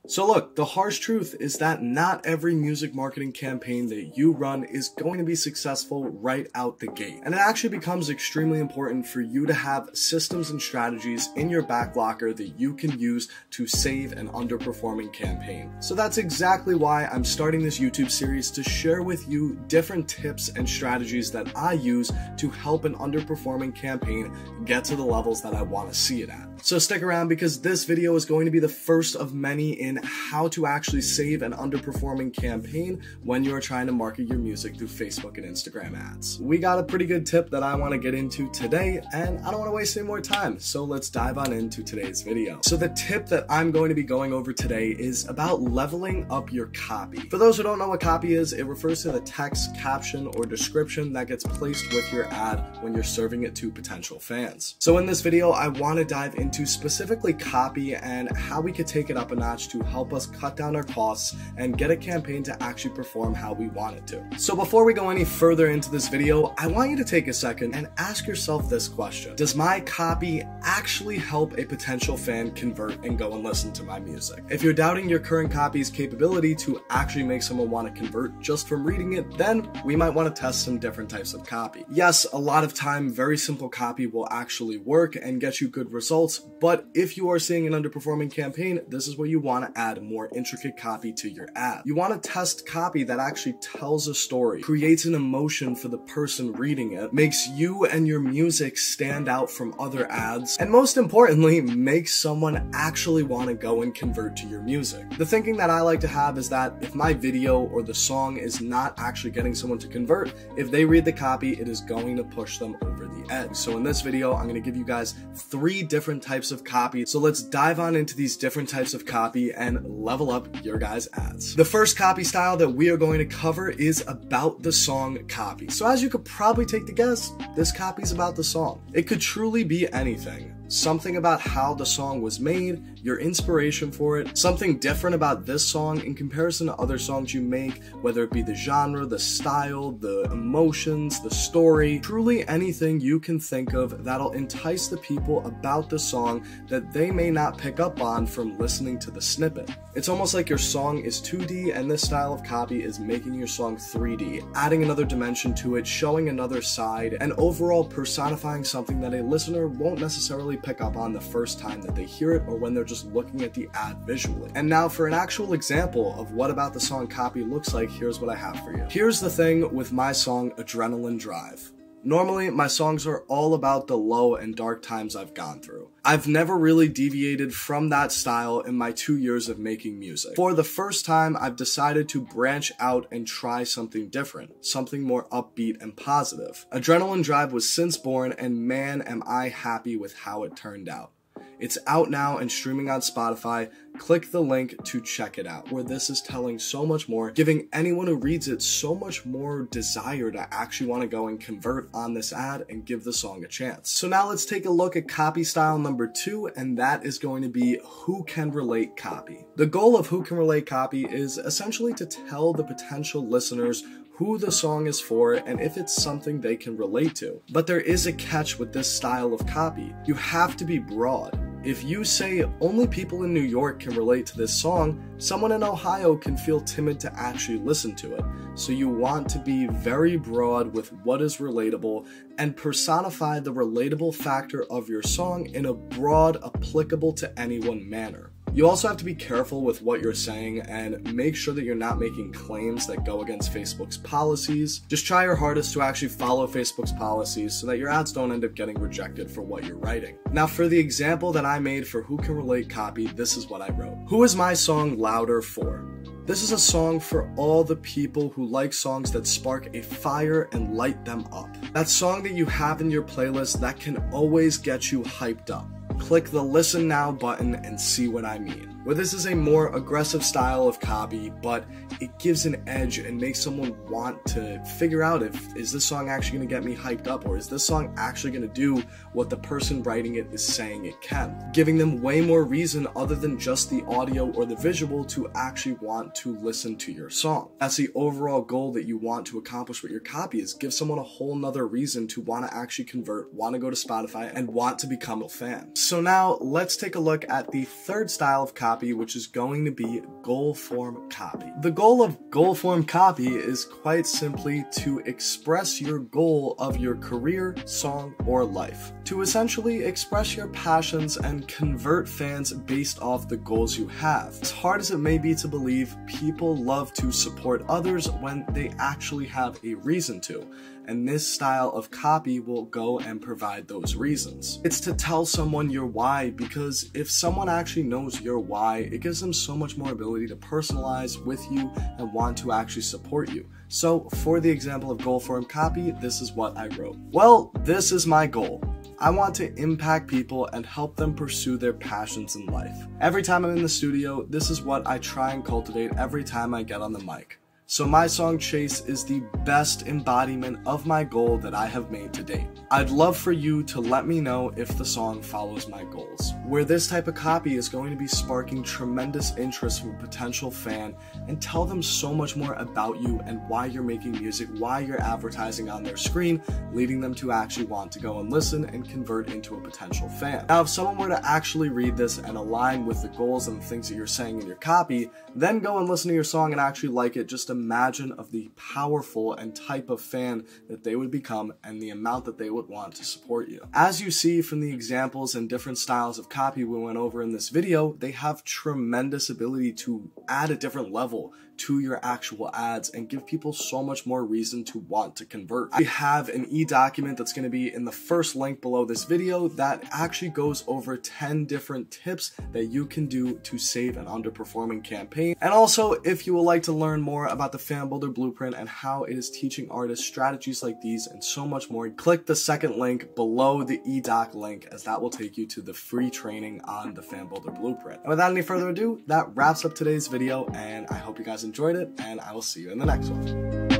So look, the harsh truth is that not every music marketing campaign that you run is going to be successful right out the gate. And it actually becomes extremely important for you to have systems and strategies in your back locker that you can use to save an underperforming campaign. So that's exactly why I'm starting this YouTube series, to share with you different tips and strategies that I use to help an underperforming campaign get to the levels that I want to see it at. So stick around, because this video is going to be the first of many in how to actually save an underperforming campaign when you're trying to market your music through Facebook and Instagram ads. We got a pretty good tip that I want to get into today, and I don't want to waste any more time, so let's dive on into today's video. So the tip that I'm going to be going over today is about leveling up your copy. For those who don't know what copy is, it refers to the text, caption, or description that gets placed with your ad when you're serving it to potential fans. So in this video, I want to dive into specifically copy and how we could take it up a notch to help us cut down our costs and get a campaign to actually perform how we want it to. So before we go any further into this video, I want you to take a second and ask yourself this question. Does my copy actually help a potential fan convert and go and listen to my music? If you're doubting your current copy's capability to actually make someone want to convert just from reading it, then we might want to test some different types of copy. Yes, a lot of time, very simple copy will actually work and get you good results, but if you are seeing an underperforming campaign, this is where you want to add more intricate copy to your ad. You want to test copy that actually tells a story, creates an emotion for the person reading it, makes you and your music stand out from other ads, and most importantly, makes someone actually want to go and convert to your music. The thinking that I like to have is that if my video or the song is not actually getting someone to convert, if they read the copy, it is going to push them over the edge. So in this video, I'm going to give you guys 3 different types of copy. So let's dive on into these different types of copy and level up your guys' ads. The first copy style that we are going to cover is about the song copy. So as you could probably take the guess, this copy is about the song. It could truly be anything. Something about how the song was made, your inspiration for it, something different about this song in comparison to other songs you make, whether it be the genre, the style, the emotions, the story, truly anything you can think of that'll entice the people about the song that they may not pick up on from listening to the snippet. It's almost like your song is 2D and this style of copy is making your song 3D, adding another dimension to it, showing another side, and overall personifying something that a listener won't necessarily pick up on the first time that they hear it or when they're just looking at the ad visually. And now for an actual example of what about the song copy looks like, here's what I have for you. Here's the thing with my song Adrenaline Drive. Normally, my songs are all about the low and dark times I've gone through. I've never really deviated from that style in my 2 years of making music. For the first time, I've decided to branch out and try something different, something more upbeat and positive. Adrenaline Drive was since born, and man, am I happy with how it turned out. It's out now and streaming on Spotify. Click the link to check it out, where this is telling so much more, giving anyone who reads it so much more desire to actually want to go and convert on this ad and give the song a chance. So now let's take a look at copy style number 2, and that is going to be who can relate copy. The goal of who can relate copy is essentially to tell the potential listeners who the song is for and if it's something they can relate to. But there is a catch with this style of copy. You have to be broad. If you say only people in New York can relate to this song, someone in Ohio can feel timid to actually listen to it. So you want to be very broad with what is relatable and personify the relatable factor of your song in a broad, applicable to anyone manner. You also have to be careful with what you're saying and make sure that you're not making claims that go against Facebook's policies. Just try your hardest to actually follow Facebook's policies so that your ads don't end up getting rejected for what you're writing. Now for the example that I made for who can relate copy, this is what I wrote. Who is my song louder for? This is a song for all the people who like songs that spark a fire and light them up. That song that you have in your playlist that can always get you hyped up. Click the listen now button and see what I mean. Where this is a more aggressive style of copy, but it gives an edge and makes someone want to figure out is this song actually going to get me hyped up, or is this song actually going to do what the person writing it is saying it can? Giving them way more reason other than just the audio or the visual to actually want to listen to your song. That's the overall goal that you want to accomplish with your copy, is give someone a whole nother reason to want to actually convert, want to go to Spotify, and want to become a fan. So now let's take a look at the third style of copy copy, which is going to be goal form copy. The goal of goal form copy is quite simply to express your goal of your career, song, or life. To essentially express your passions and convert fans based off the goals you have. As hard as it may be to believe, people love to support others when they actually have a reason to, and this style of copy will go and provide those reasons. It's to tell someone your why, because if someone actually knows your why, it gives them so much more ability to personalize with you and want to actually support you. So for the example of goal form copy, this is what I wrote. Well, this is my goal. I want to impact people and help them pursue their passions in life. Every time I'm in the studio, this is what I try and cultivate every time I get on the mic. So my song Chase is the best embodiment of my goal that I have made to date. I'd love for you to let me know if the song follows my goals. Where this type of copy is going to be sparking tremendous interest from a potential fan and tell them so much more about you and why you're making music, why you're advertising on their screen, leading them to actually want to go and listen and convert into a potential fan. Now, if someone were to actually read this and align with the goals and the things that you're saying in your copy, then go and listen to your song and actually like it, just imagine of the powerful and type of fan that they would become and the amount that they would want to support you. As you see from the examples and different styles of copy we went over in this video, they have tremendous ability to add a different level to your actual ads and give people so much more reason to want to convert. I have an e-document that's going to be in the first link below this video that actually goes over 10 different tips that you can do to save an underperforming campaign. And also, if you would like to learn more about the Fan Builder Blueprint and how it is teaching artists strategies like these and so much more, click the second link below the e-doc link, as that will take you to the free training on the Fan Builder Blueprint. And without any further ado, that wraps up today's video, and I hope you guys enjoyed it, and I will see you in the next one.